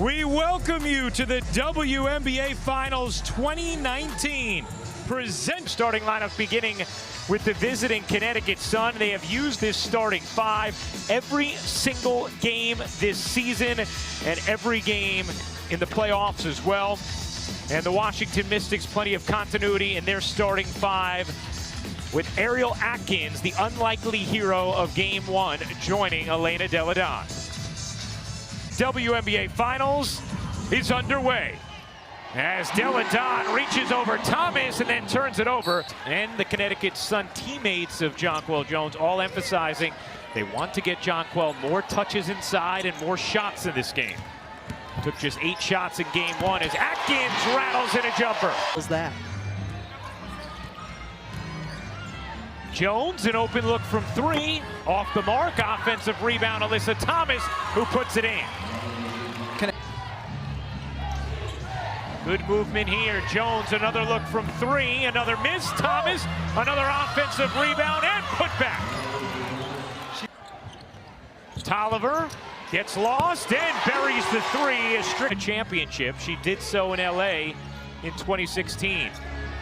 We welcome you to the WNBA Finals 2019. Starting lineup beginning with the visiting Connecticut Sun. They have used this starting five every single game this season and every game in the playoffs as well. And the Washington Mystics, plenty of continuity in their starting five, with Ariel Atkins, the unlikely hero of Game 1, joining Elena Delle Donne. WNBA Finals is underway as Delle Donne reaches over Thomas and then turns it over. And the Connecticut Sun teammates of Jonquel Jones all emphasizing they want to get Jonquel more touches inside and more shots in this game. Took just 8 shots in Game 1 as Atkins rattles in a jumper. What was that? Jones, an open look from 3, off the mark, offensive rebound, Alyssa Thomas, who puts it in. Good movement here. Jones, another look from 3, another miss. Thomas, another offensive rebound and put back. Tolliver gets lost and buries the 3 as Strickland championship. She did so in LA in 2016.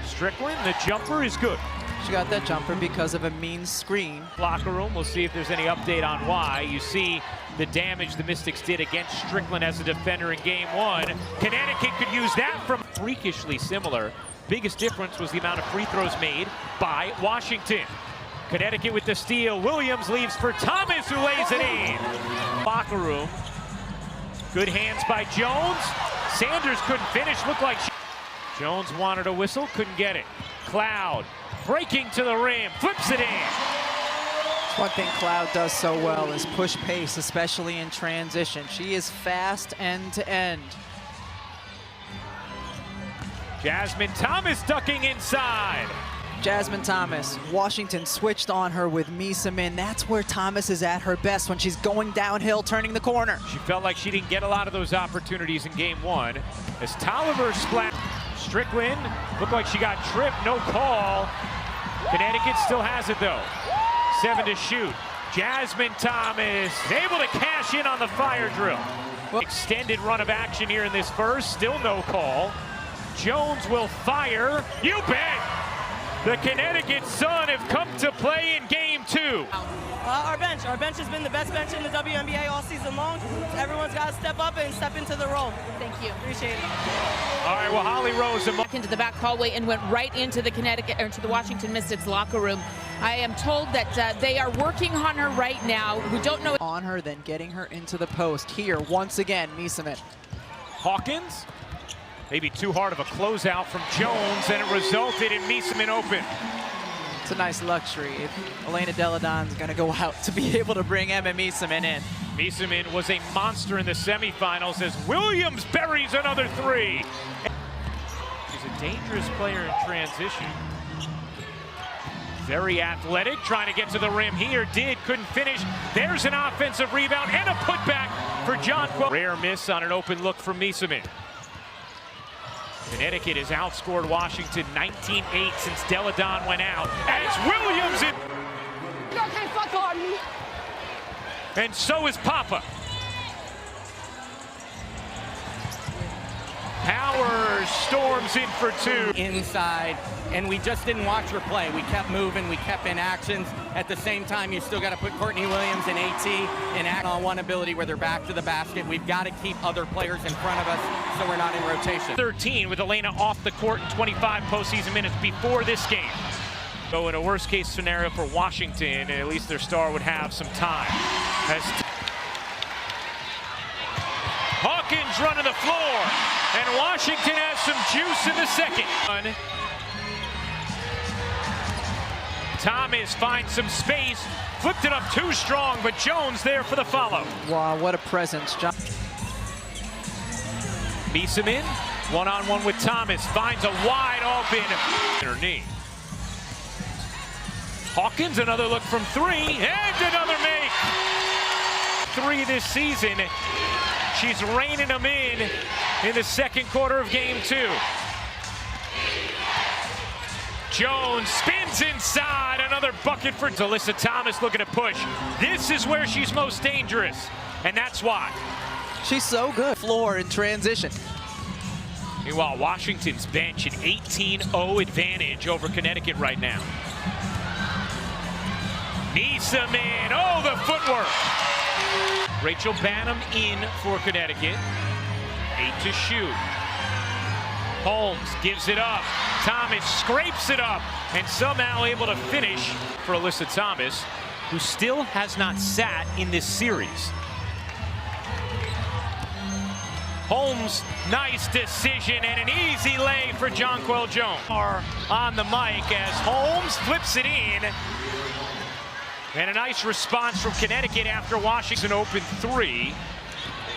Strickland, the jumper is good. She got that jumper because of a mean screen. Locker room, we'll see if there's any update on why. You see the damage the Mystics did against Strickland as a defender in Game 1. Connecticut could use that from freakishly similar. Biggest difference was the amount of free throws made by Washington. Connecticut with the steal. Williams leaves for Thomas, who lays it in. Locker room. Good hands by Jones. Sanders couldn't finish. Looked like Jones wanted a whistle, couldn't get it. Cloud breaking to the rim, flips it in. One thing Cloud does so well is push pace, especially in transition. She is fast end to end. Jasmine Thomas ducking inside. Jasmine Thomas, Washington switched on her with Misa Min. That's where Thomas is at her best, when she's going downhill, turning the corner. She felt like she didn't get a lot of those opportunities in Game 1. As Tolliver splat. Strickland looked like she got tripped, no call. Connecticut still has it though. 7 to shoot. Jasmine Thomas able to cash in on the fire drill. Extended run of action here in this first, still no call. Jones will fire. You bet! The Connecticut Sun have come to play in Game 2. Our bench has been the best bench in the WNBA all season long. Everyone's got to step up and step into the role. Thank you. Appreciate it. All right, well, Holly Rose into the back hallway and went right into the the Washington Mystics locker room. I am told that they are working on her right now. We don't know. On her, then getting her into the post. Here, once again, Misa Min. Hawkins, maybe too hard of a closeout from Jones, and it resulted in Misa Min open. It's a nice luxury if Elena Delle Donne's going to go out to be able to bring Emma Misa Min in. Misa Min was a monster in the semifinals as Williams buries another 3. She's a dangerous player in transition. Very athletic, trying to get to the rim here. Couldn't finish. There's an offensive rebound and a putback for Jonquel. Rare miss on an open look from Misa Min. Connecticut has outscored Washington 19-8 since Delle Donne went out. As Williams in. You can't fuck on me. And so is Papa. Powers storms in for 2. Inside, and we just didn't watch her play. We kept moving, we kept in actions. At the same time, you still got to put Courtney Williams and AT in act-on-one ability where they're back to the basket. We've got to keep other players in front of us so we're not in rotation. 13 with Elena off the court in 25 postseason minutes before this game. So in a worst-case scenario for Washington, at least their star would have some time. As Hawkins running the floor, and Washington has some juice in the second. Thomas finds some space, flipped it up too strong, but Jones there for the follow. Wow, what a presence. Misa Min, one-on-one with Thomas, finds a wide open in her knee. Hawkins, another look from 3, and another make. 3 this season. She's reining them in the second quarter of Game 2. Jones spins inside, another bucket for Alyssa Thomas looking to push. This is where she's most dangerous, and that's why. She's so good. Floor in transition. Meanwhile, Washington's bench an 18-0 advantage over Connecticut right now. Niesemann, oh, the footwork. Rachel Banham in for Connecticut. 8 to shoot. Holmes gives it up. Thomas scrapes it up and somehow able to finish for Alyssa Thomas, who still has not sat in this series. Holmes, nice decision and an easy lay for Jonquel Jones. Are on the mic as Holmes flips it in. And a nice response from Connecticut after Washington opened 3.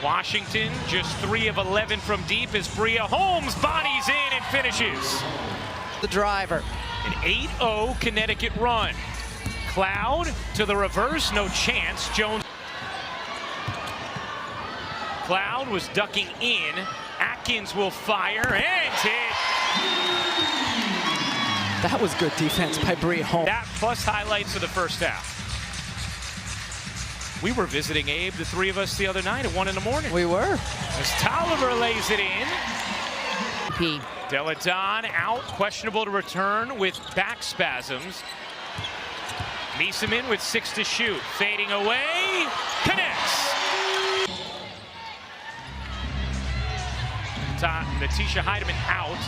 Washington just 3 of 11 from deep as Bria Holmes bodies in and finishes. The driver. An 8-0 Connecticut run. Cloud to the reverse, no chance. Jones. Cloud was ducking in. Atkins will fire and hit. That was good defense by Bria Holmes. That plus highlights of the first half. We were visiting Abe, the 3 of us, the other night at 1 in the morning. We were. As Tolliver lays it in. P. Deladon out, questionable to return with back spasms. Niesemann with 6 to shoot. Fading away, connects. Natisha Heidemann out.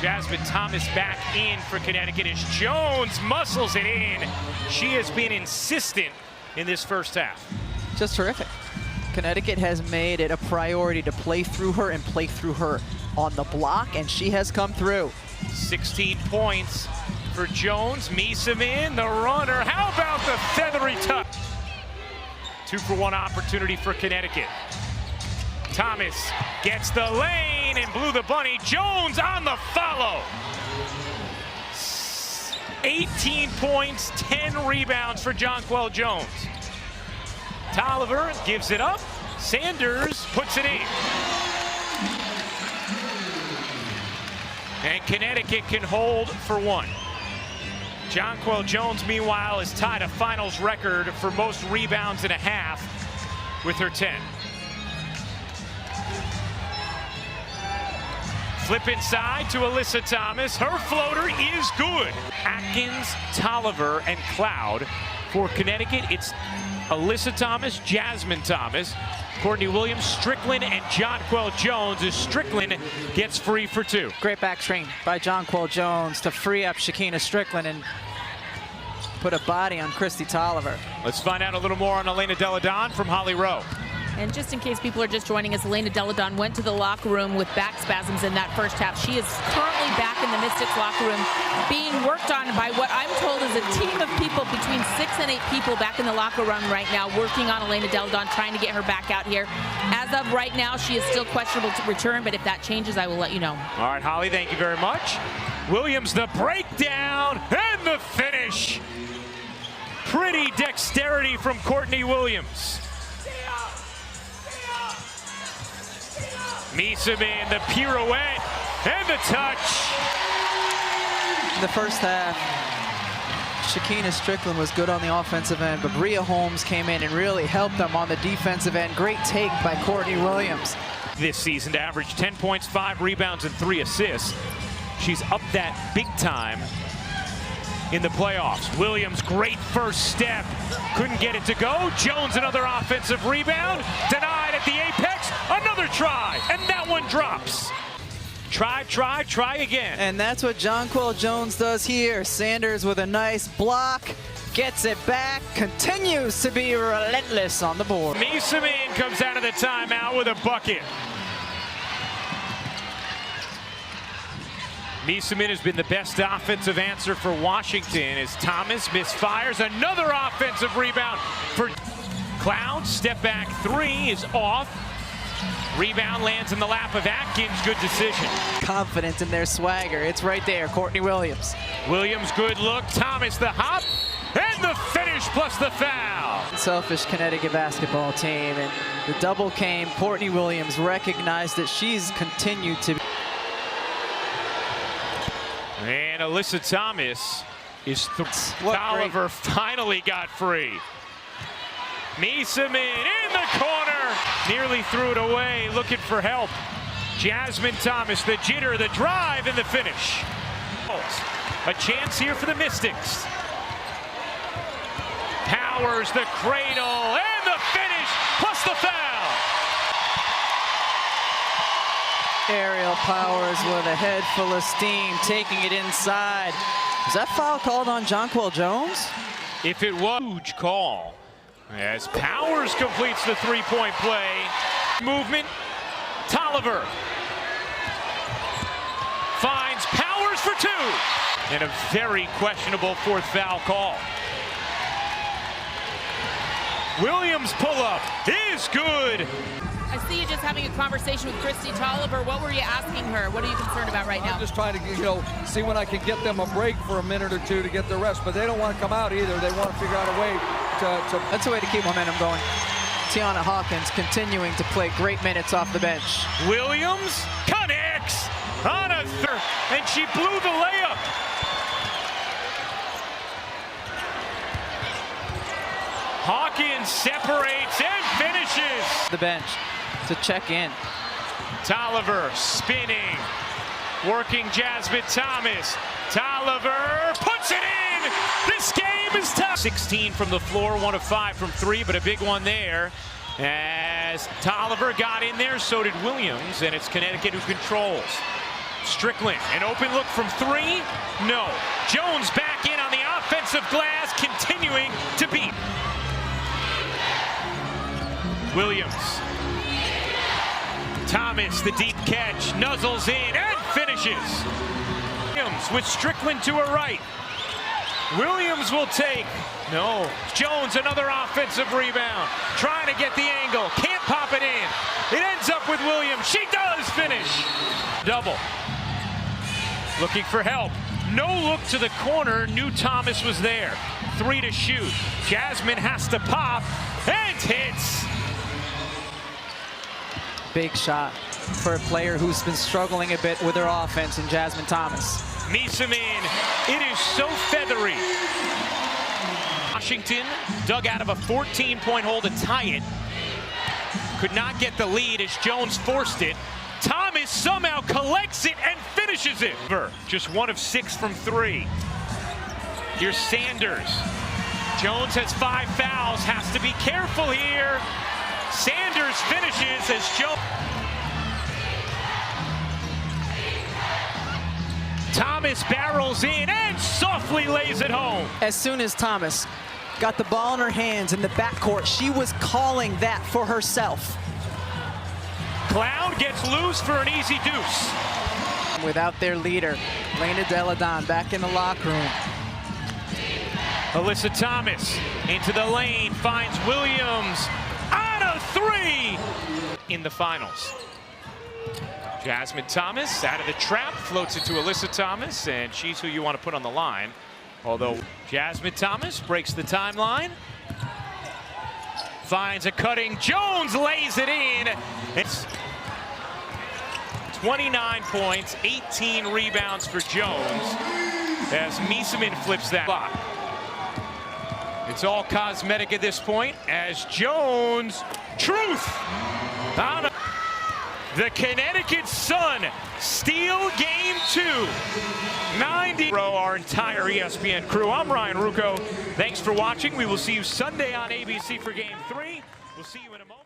Jasmine Thomas back in for Connecticut as Jones muscles it in. She has been insistent in this first half. Just terrific. Connecticut has made it a priority to play through her and play through her on the block, and she has come through. 16 points for Jones. Niesemann, the runner. How about the feathery touch? 2-for-1 opportunity for Connecticut. Thomas gets the lane and blew the bunny. Jones on the follow. 18 points, 10 rebounds for Jonquel Jones. Tolliver gives it up. Sanders puts it in. And Connecticut can hold for 1. Jonquel Jones, meanwhile, has tied a finals record for most rebounds in a half with her 10. Flip inside to Alyssa Thomas. Her floater is good. Atkins, Tolliver, and Cloud. For Connecticut, it's Alyssa Thomas, Jasmine Thomas, Courtney Williams, Strickland, and Jonquel Jones as Strickland gets free for 2. Great back screen by Jonquel Jones to free up Shekinna Strickland and put a body on Christy Tolliver. Let's find out a little more on Elena Deladon from Holly Rowe. And just in case people are just joining us, Elena Deladon went to the locker room with back spasms in that first half. She is currently back in the Mystics locker room being worked on by what I'm told is a team of people, between 6 and 8 people back in the locker room right now, working on Elena Deladon, trying to get her back out here. As of right now, she is still questionable to return, but if that changes, I will let you know. All right, Holly, thank you very much. Williams, the breakdown and the finish. Pretty dexterity from Courtney Williams. Niesemann, the pirouette, and the touch. In the first half, Shekinna Strickland was good on the offensive end, but Bria Holmes came in and really helped them on the defensive end. Great take by Courtney Williams. This season to average 10 points, 5 rebounds, and 3 assists. She's up that big time in the playoffs. Williams, great first step. Couldn't get it to go. Jones, another offensive rebound. Denied at the apex. Another try, and that one drops. Try again. And that's what Jonquel Jones does here. Sanders with a nice block, gets it back, continues to be relentless on the board. Niesemann comes out of the timeout with a bucket. Niesemann has been the best offensive answer for Washington as Thomas misfires. Another offensive rebound for Cloud. Step back 3 is off. Rebound lands in the lap of Atkins. Good decision. Confident in their swagger. It's right there, Courtney Williams. Williams, good look. Thomas, the hop. And the finish plus the foul. Selfish Connecticut basketball team. And the double came. Courtney Williams recognized that she's continued to. And Alyssa Thomas is Tolliver finally got free. Niesemann in the corner. Nearly threw it away, looking for help. Jasmine Thomas, the jitter, the drive, and the finish. A chance here for the Mystics. Powers, the cradle, and the finish, plus the foul. Ariel Powers with a head full of steam, taking it inside. Is that foul called on Jonquel Jones? If it was, huge call. As Powers completes the three-point play. Movement, Tolliver finds Powers for two. And a very questionable fourth foul call. Williams pull-up is good. I see you just having a conversation with Christy Tolliver. What were you asking her? What are you concerned about right now? I'm just trying to, see when I can get them a break for a minute or two to get the rest, but they don't want to come out either. They want to figure out a way to... That's a way to keep momentum going. Tiana Hawkins continuing to play great minutes off the bench. Williams connects on a third, and she blew the layup. Hawkins separates and finishes. The bench to check in. Tolliver spinning, working Jasmine Thomas. Tolliver puts it in. This game is tough. 16 from the floor, 1 of 5 from 3, but a big one there. As Tolliver got in there, so did Williams, and it's Connecticut who controls. Strickland, an open look from 3. No. Jones back in on the offensive glass, continuing to beat. Williams. Thomas, the deep catch, nuzzles in and finishes. Williams with Strickland to her right. Williams will take. No. Jones, another offensive rebound. Trying to get the angle. Can't pop it in. It ends up with Williams. She does finish. Double. Looking for help. No look to the corner. Knew Thomas was there. 3 to shoot. Jasmine has to pop and hits. Big shot for a player who's been struggling a bit with her offense in Jasmine Thomas. Misamin, it is so feathery. Washington dug out of a 14-point hole to tie it. Could not get the lead as Jones forced it. Thomas somehow collects it and finishes it. Just 1 of 6 from 3. Here's Sanders. Jones has 5 fouls, has to be careful here. Sanders finishes as Jones. Thomas barrels in and softly lays it home. As soon as Thomas got the ball in her hands in the backcourt, she was calling that for herself. Cloud gets loose for an easy deuce. Without their leader, Lena Deladon back in the locker room. Alyssa Thomas into the lane, finds Williams on a 3 in the finals. Jasmine Thomas out of the trap, floats it to Alyssa Thomas, and she's who you want to put on the line. Although Jasmine Thomas breaks the timeline, finds a cutting, Jones lays it in. It's 29 points, 18 rebounds for Jones as Misamin flips that block. It's all cosmetic at this point as Jones, truth! The Connecticut Sun steal game 2. 90. Our entire ESPN crew. I'm Ryan Rucco. Thanks for watching. We will see you Sunday on ABC for game 3. We'll see you in a moment.